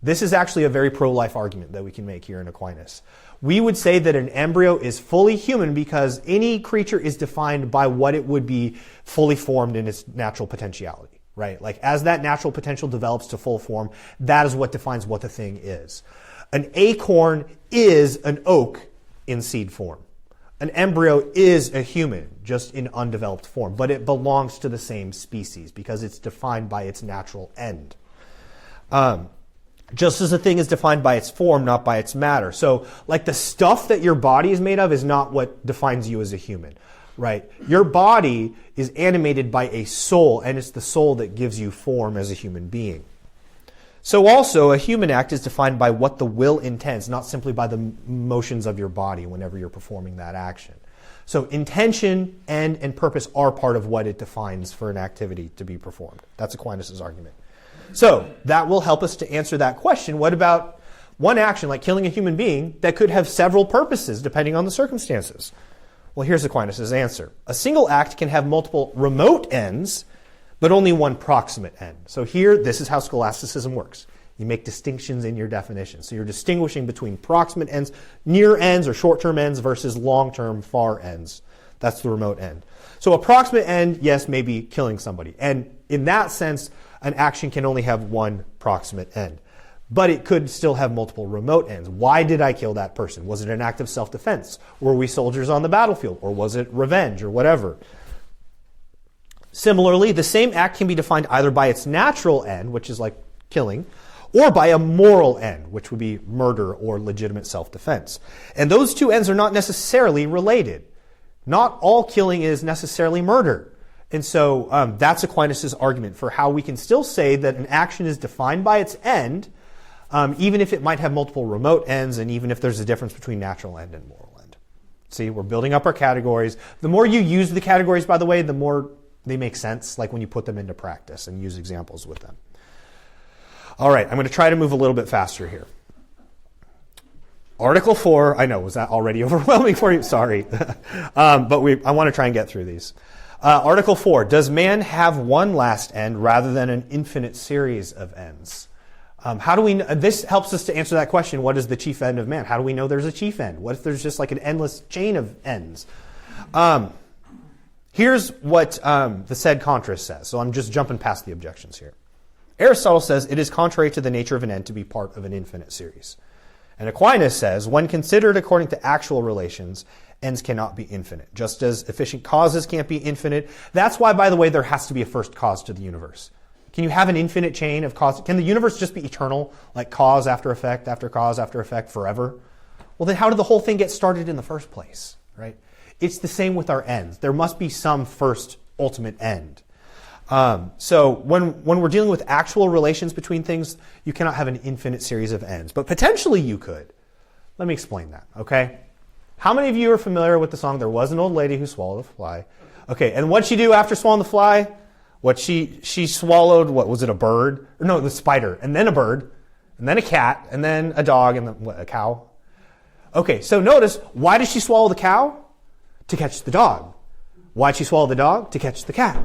This is actually a very pro-life argument that we can make here in Aquinas. We would say that an embryo is fully human because any creature is defined by what it would be fully formed in its natural potentiality, right? As that natural potential develops to full form, that is what defines what the thing is. An acorn is an oak in seed form. An embryo is a human, just in undeveloped form, but it belongs to the same species because it's defined by its natural end. Just as a thing is defined by its form, not by its matter. So, the stuff that your body is made of is not what defines you as a human, right? Your body is animated by a soul, and it's the soul that gives you form as a human being. So also, a human act is defined by what the will intends, not simply by the motions of your body whenever you're performing that action. So intention, end, and purpose are part of what it defines for an activity to be performed. That's Aquinas' argument. So that will help us to answer that question. What about one action, like killing a human being, that could have several purposes depending on the circumstances? Well, here's Aquinas' answer. A single act can have multiple remote ends, but only one proximate end. So here, this is how scholasticism works. You make distinctions in your definition. So you're distinguishing between proximate ends, near ends or short-term ends versus long-term far ends. That's the remote end. So a proximate end, yes, may be killing somebody. And in that sense, an action can only have one proximate end. But it could still have multiple remote ends. Why did I kill that person? Was it an act of self-defense? Were we soldiers on the battlefield? Or was it revenge or whatever? Similarly, the same act can be defined either by its natural end, which is like killing, or by a moral end, which would be murder or legitimate self-defense. And those two ends are not necessarily related. Not all killing is necessarily murder. And so that's Aquinas' argument for how we can still say that an action is defined by its end, even if it might have multiple remote ends, and even if there's a difference between natural end and moral end. See, we're building up our categories. The more you use the categories, by the way, the more they make sense, like when you put them into practice and use examples with them. All right, I'm going to try to move a little bit faster here. Article 4, I know, was that already overwhelming for you? Sorry. But I want to try and get through these. Article 4, does man have one last end rather than an infinite series of ends? How do we know? This helps us to answer that question, what is the chief end of man? How do we know there's a chief end? What if there's just like an endless chain of ends? Here's what the sed contrast says. So I'm just jumping past the objections here. Aristotle says it is contrary to the nature of an end to be part of an infinite series. And Aquinas says, when considered according to actual relations, ends cannot be infinite. Just as efficient causes can't be infinite. That's why, by the way, there has to be a first cause to the universe. Can you have an infinite chain of cause? Can the universe just be eternal, like cause after effect after cause after effect forever? Well, then how did the whole thing get started in the first place, right? It's the same with our ends. There must be some first ultimate end. So when we're dealing with actual relations between things, you cannot have an infinite series of ends. But potentially you could. Let me explain that, okay? How many of you are familiar with the song, There Was an Old Lady Who Swallowed a Fly? Okay, and what'd she do after swallowing the fly? She swallowed, what was it, a bird? Or no, the spider, and then a bird, and then a cat, and then a dog, and then a cow. Okay, so notice, why did she swallow the cow? To catch the dog. Why'd she swallow the dog? To catch the cat.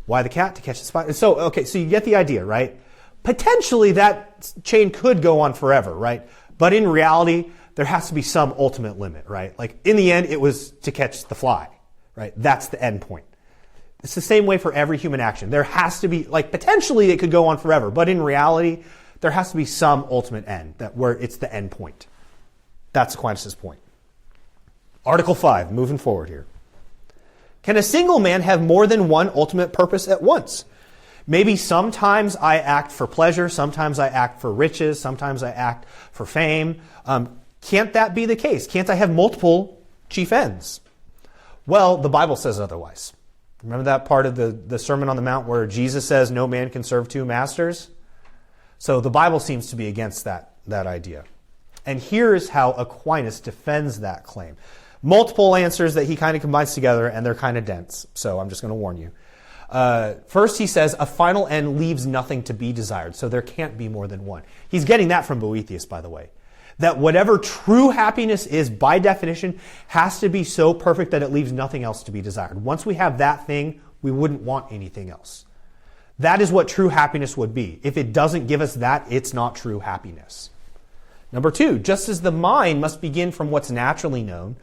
Why the cat? To catch the spider. So, okay, so you get the idea, right? Potentially that chain could go on forever, right? But in reality, there has to be some ultimate limit, right? Like in the end, it was to catch the fly, right? That's the end point. It's the same way for every human action. There has to be, like potentially it could go on forever, but in reality, there has to be some ultimate end where it's the end point. That's Aquinas' point. Article 5, moving forward here. Can a single man have more than one ultimate purpose at once? Maybe sometimes I act for pleasure, sometimes I act for riches, sometimes I act for fame. Can't that be the case? Can't I have multiple chief ends? Well, the Bible says otherwise. Remember that part of the Sermon on the Mount where Jesus says no man can serve two masters? So the Bible seems to be against that idea. And here's how Aquinas defends that claim. Multiple answers that he kind of combines together, and they're kind of dense. So I'm just going to warn you. First, he says, a final end leaves nothing to be desired. So there can't be more than one. He's getting that from Boethius, by the way. That whatever true happiness is, by definition, has to be so perfect that it leaves nothing else to be desired. Once we have that thing, we wouldn't want anything else. That is what true happiness would be. If it doesn't give us that, it's not true happiness. Number 2, just as the mind must begin from what's naturally known,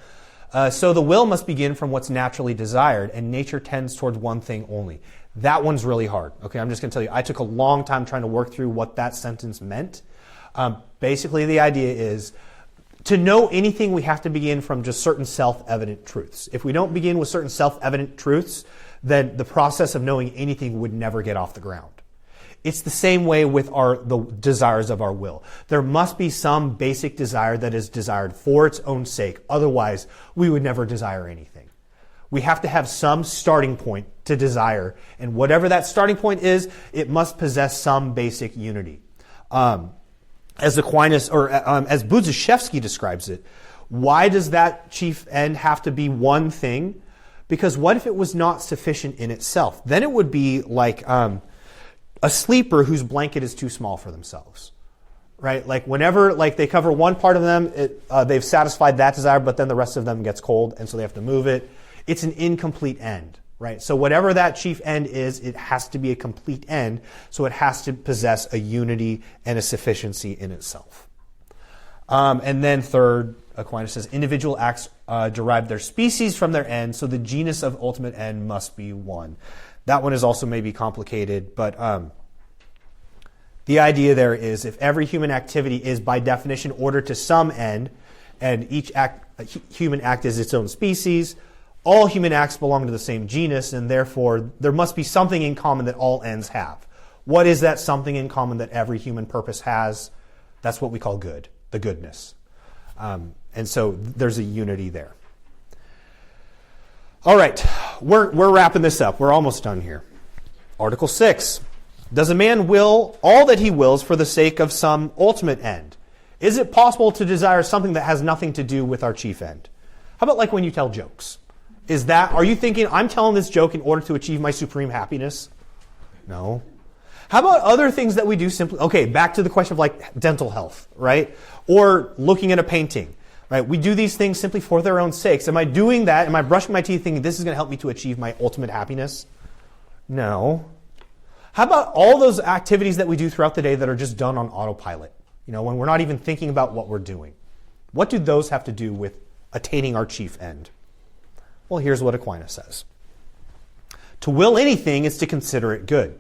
so the will must begin from what's naturally desired, and nature tends towards one thing only. That one's really hard. Okay, I'm just going to tell you, I took a long time trying to work through what that sentence meant. Basically, the idea is to know anything, we have to begin from just certain self-evident truths. If we don't begin with certain self-evident truths, then the process of knowing anything would never get off the ground. It's the same way with the desires of our will. There must be some basic desire that is desired for its own sake. Otherwise, we would never desire anything. We have to have some starting point to desire. And whatever that starting point is, it must possess some basic unity. As Aquinas, or as Budziszewski describes it, why does that chief end have to be one thing? Because what if it was not sufficient in itself? Then it would be like a sleeper whose blanket is too small for themselves, right? Like whenever they cover one part of them, they've satisfied that desire, but then the rest of them gets cold, and so they have to move it. It's an incomplete end, right? So whatever that chief end is, it has to be a complete end, so it has to possess a unity and a sufficiency in itself. And then third, Aquinas says, individual acts derive their species from their end, so the genus of ultimate end must be one. That one is also maybe complicated, but the idea there is if every human activity is by definition ordered to some end, and each human act is its own species, all human acts belong to the same genus, and therefore there must be something in common that all ends have. What is that something in common that every human purpose has? That's what we call good, the goodness. And so there's a unity there. All right, we're wrapping this up. We're almost done here. Article 6. Does a man will all that he wills for the sake of some ultimate end? Is it possible to desire something that has nothing to do with our chief end? How about like when you tell jokes? Are you thinking, I'm telling this joke in order to achieve my supreme happiness? No. How about other things that we do simply, okay, back to the question of like dental health, right? Or looking at a painting, right? We do these things simply for their own sakes. Am I doing that? Am I brushing my teeth thinking this is going to help me to achieve my ultimate happiness? No. How about all those activities that we do throughout the day that are just done on autopilot? When we're not even thinking about what we're doing. What do those have to do with attaining our chief end? Well, here's what Aquinas says. To will anything is to consider it good,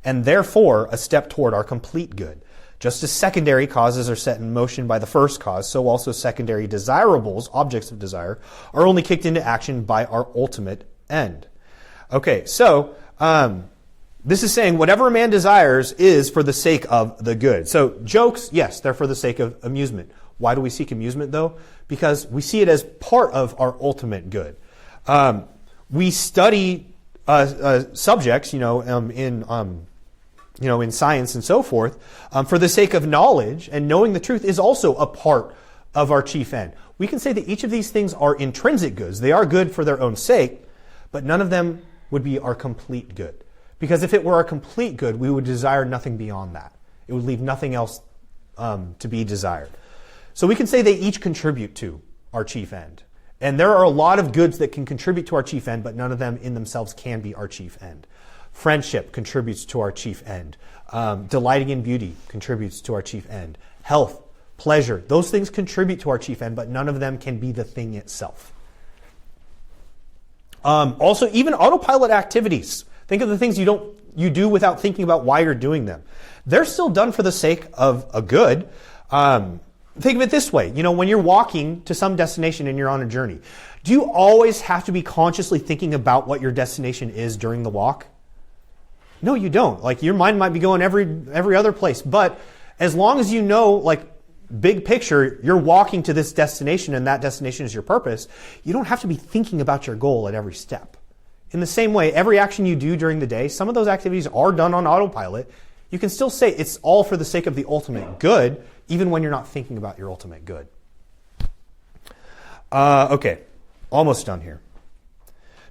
and therefore a step toward our complete good. Just as secondary causes are set in motion by the first cause, so also secondary desirables, objects of desire, are only kicked into action by our ultimate end. Okay, so this is saying whatever a man desires is for the sake of the good. So jokes, yes, they're for the sake of amusement. Why do we seek amusement, though? Because we see it as part of our ultimate good. We study subjects, in science and so forth, for the sake of knowledge, and knowing the truth is also a part of our chief end. We can say that each of these things are intrinsic goods. They are good for their own sake, but none of them would be our complete good. Because if it were our complete good, we would desire nothing beyond that. It would leave nothing else to be desired. So we can say they each contribute to our chief end. And there are a lot of goods that can contribute to our chief end, but none of them in themselves can be our chief end. Friendship contributes to our chief end. Delighting in beauty contributes to our chief end. Health, pleasure, those things contribute to our chief end, but none of them can be the thing itself. Also, even autopilot activities. Think of the things you do without thinking about why you're doing them. They're still done for the sake of a good. Think of it this way. When you're walking to some destination and you're on a journey, do you always have to be consciously thinking about what your destination is during the walk? No, you don't. Like, your mind might be going every other place. But as long as you know, like, big picture, you're walking to this destination and that destination is your purpose, you don't have to be thinking about your goal at every step. In the same way, every action you do during the day, some of those activities are done on autopilot. You can still say it's all for the sake of the ultimate good, even when you're not thinking about your ultimate good. Okay, almost done here.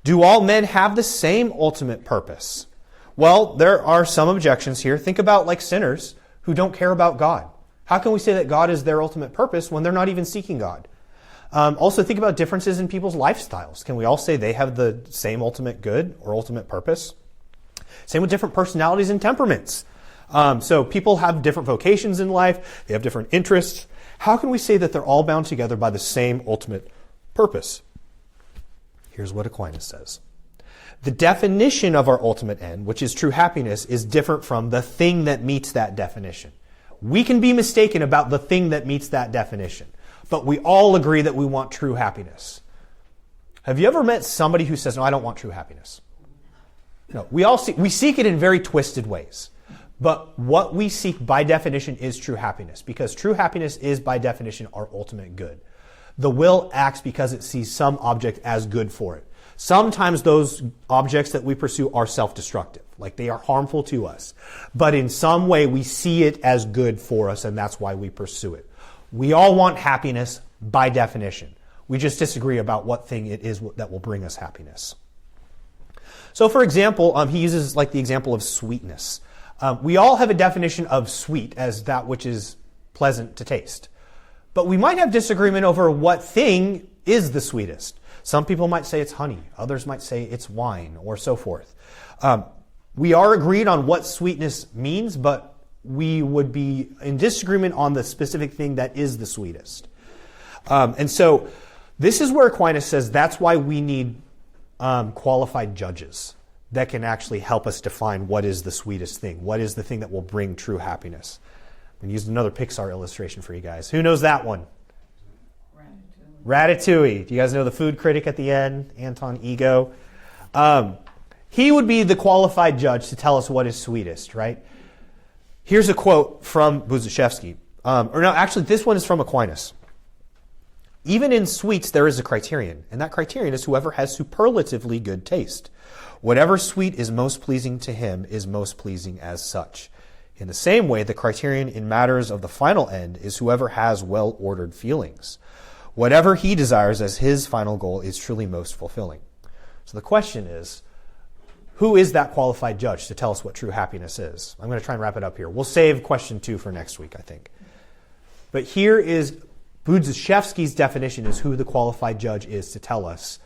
Do all men have the same ultimate purpose? Well, there are some objections here. Think about like sinners who don't care about God. How can we say that God is their ultimate purpose when they're not even seeking God? Also, think about differences in people's lifestyles. Can we all say they have the same ultimate good or ultimate purpose? Same with different personalities and temperaments. So people have different vocations in life. They have different interests. How can we say that they're all bound together by the same ultimate purpose? Here's what Aquinas says. The definition of our ultimate end, which is true happiness, is different from the thing that meets that definition. We can be mistaken about the thing that meets that definition, but we all agree that we want true happiness. Have you ever met somebody who says, no, I don't want true happiness? No, we seek it in very twisted ways. But what we seek by definition is true happiness, because true happiness is by definition our ultimate good. The will acts because it sees some object as good for it. Sometimes those objects that we pursue are self-destructive, like they are harmful to us. But in some way we see it as good for us, and that's why we pursue it. We all want happiness by definition. We just disagree about what thing it is that will bring us happiness. So for example, he uses like the example of sweetness. We all have a definition of sweet as that which is pleasant to taste. But we might have disagreement over what thing is the sweetest. Some people might say it's honey. Others might say it's wine, or so forth. We are agreed on what sweetness means, but we would be in disagreement on the specific thing that is the sweetest. And so this is where Aquinas says that's why we need qualified judges that can actually help us define what is the sweetest thing, what is the thing that will bring true happiness. I'm going to use another Pixar illustration for you guys. Who knows that one? Ratatouille. Do you guys know the food critic at the end, Anton Ego? He would be the qualified judge to tell us what is sweetest, right? Here's a quote from Budziszewski. This one is from Aquinas. Even in sweets there is a criterion, and that criterion is whoever has superlatively good taste. Whatever sweet is most pleasing to him is most pleasing as such. In the same way, the criterion in matters of the final end is whoever has well-ordered feelings. Whatever he desires as his final goal is truly most fulfilling. So the question is, who is that qualified judge to tell us what true happiness is? I'm going to try and wrap it up here. We'll save question 2 for next week, I think. But here is Budziszewski's definition is who the qualified judge is to tell us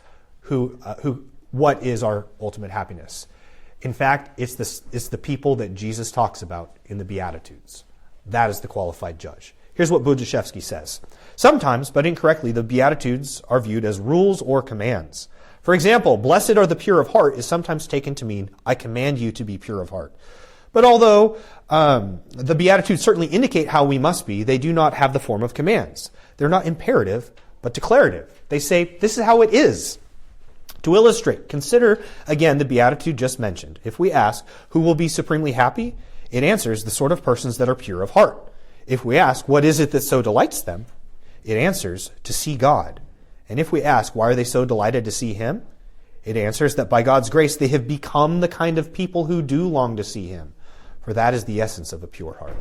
what is our ultimate happiness. In fact, it's the people that Jesus talks about in the Beatitudes. That is the qualified judge. Here's what Budziszewski says. Sometimes, but incorrectly, the Beatitudes are viewed as rules or commands. For example, blessed are the pure of heart is sometimes taken to mean, I command you to be pure of heart. But although the Beatitudes certainly indicate how we must be, they do not have the form of commands. They're not imperative, but declarative. They say, this is how it is. To illustrate, consider again the beatitude just mentioned. If we ask, who will be supremely happy? It answers the sort of persons that are pure of heart. If we ask, what is it that so delights them? It answers, to see God. And if we ask, why are they so delighted to see him? It answers that by God's grace they have become the kind of people who do long to see him. For that is the essence of a pure heart.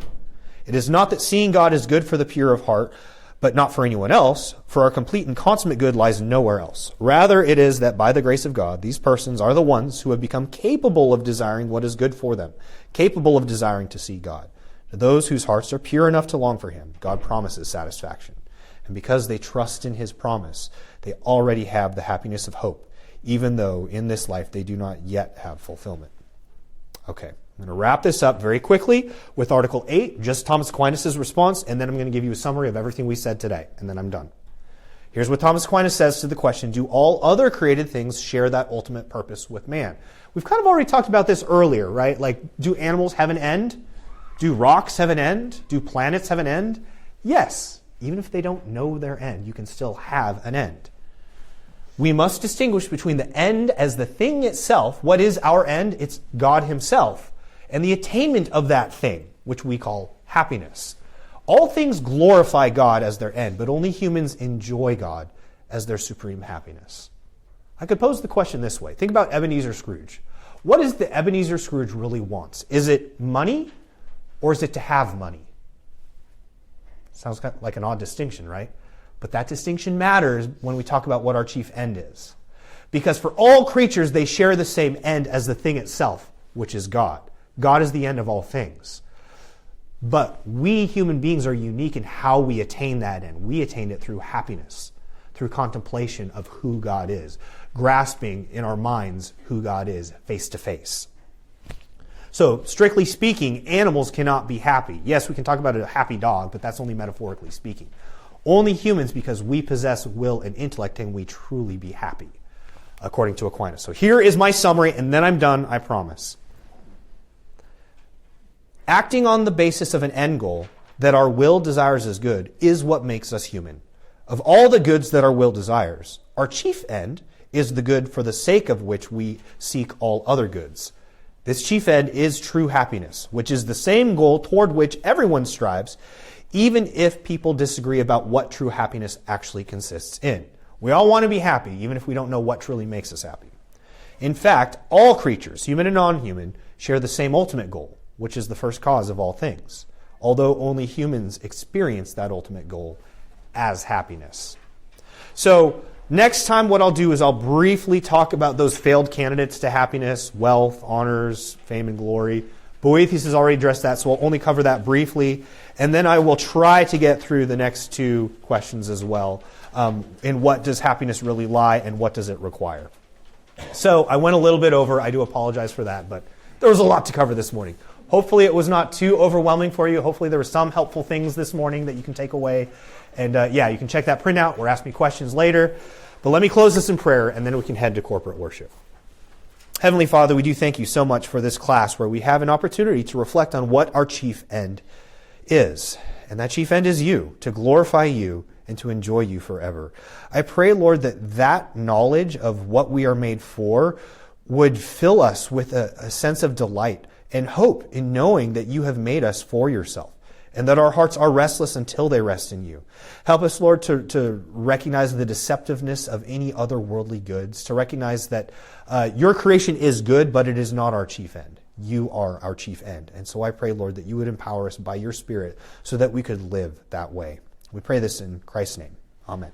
It is not that seeing God is good for the pure of heart, but not for anyone else, for our complete and consummate good lies nowhere else. Rather, it is that by the grace of God, these persons are the ones who have become capable of desiring what is good for them, capable of desiring to see God. To those whose hearts are pure enough to long for him, God promises satisfaction. And because they trust in his promise, they already have the happiness of hope, even though in this life they do not yet have fulfillment. Okay, I'm going to wrap this up very quickly with Article 8, just Thomas Aquinas' response, and then I'm going to give you a summary of everything we said today, and then I'm done. Here's what Thomas Aquinas says to the question, do all other created things share that ultimate purpose with man? We've kind of already talked about this earlier, right? Like, do animals have an end? Do rocks have an end? Do planets have an end? Yes. Even if they don't know their end, you can still have an end. We must distinguish between the end as the thing itself. What is our end? It's God himself. And the attainment of that thing, which we call happiness. All things glorify God as their end, but only humans enjoy God as their supreme happiness. I could pose the question this way. Think about Ebenezer Scrooge. What is the Ebenezer Scrooge really wants? Is it money or is it to have money? Sounds kind of like an odd distinction, right? But that distinction matters when we talk about what our chief end is. Because for all creatures, they share the same end as the thing itself, which is God. God is the end of all things. But we human beings are unique in how we attain that end. We attain it through happiness, through contemplation of who God is, grasping in our minds who God is face to face. So, strictly speaking, animals cannot be happy. Yes, we can talk about a happy dog, but that's only metaphorically speaking. Only humans, because we possess will and intellect, can we truly be happy, according to Aquinas. So here is my summary, and then I'm done, I promise. Acting on the basis of an end goal that our will desires as good is what makes us human. Of all the goods that our will desires, our chief end is the good for the sake of which we seek all other goods. This chief end is true happiness, which is the same goal toward which everyone strives, even if people disagree about what true happiness actually consists in. We all want to be happy, even if we don't know what truly makes us happy. In fact, all creatures, human and non-human, share the same ultimate goal, which is the first cause of all things, although only humans experience that ultimate goal as happiness. So, next time what I'll do is I'll briefly talk about those failed candidates to happiness, wealth, honors, fame, and glory. Boethius has already addressed that, so I'll only cover that briefly. And then I will try to get through the next two questions as well. In what does happiness really lie and what does it require? So I went a little bit over. I do apologize for that, but there was a lot to cover this morning. Hopefully it was not too overwhelming for you. Hopefully there were some helpful things this morning that you can take away. And you can check that printout or ask me questions later. But let me close this in prayer, and then we can head to corporate worship. Heavenly Father, we do thank you so much for this class where we have an opportunity to reflect on what our chief end is. And that chief end is you, to glorify you and to enjoy you forever. I pray, Lord, that knowledge of what we are made for would fill us with a sense of delight and hope in knowing that you have made us for yourself and that our hearts are restless until they rest in you. Help us, Lord, to recognize the deceptiveness of any other worldly goods, to recognize that your creation is good, but it is not our chief end. You are our chief end. And so I pray, Lord, that you would empower us by your Spirit so that we could live that way. We pray this in Christ's name. Amen.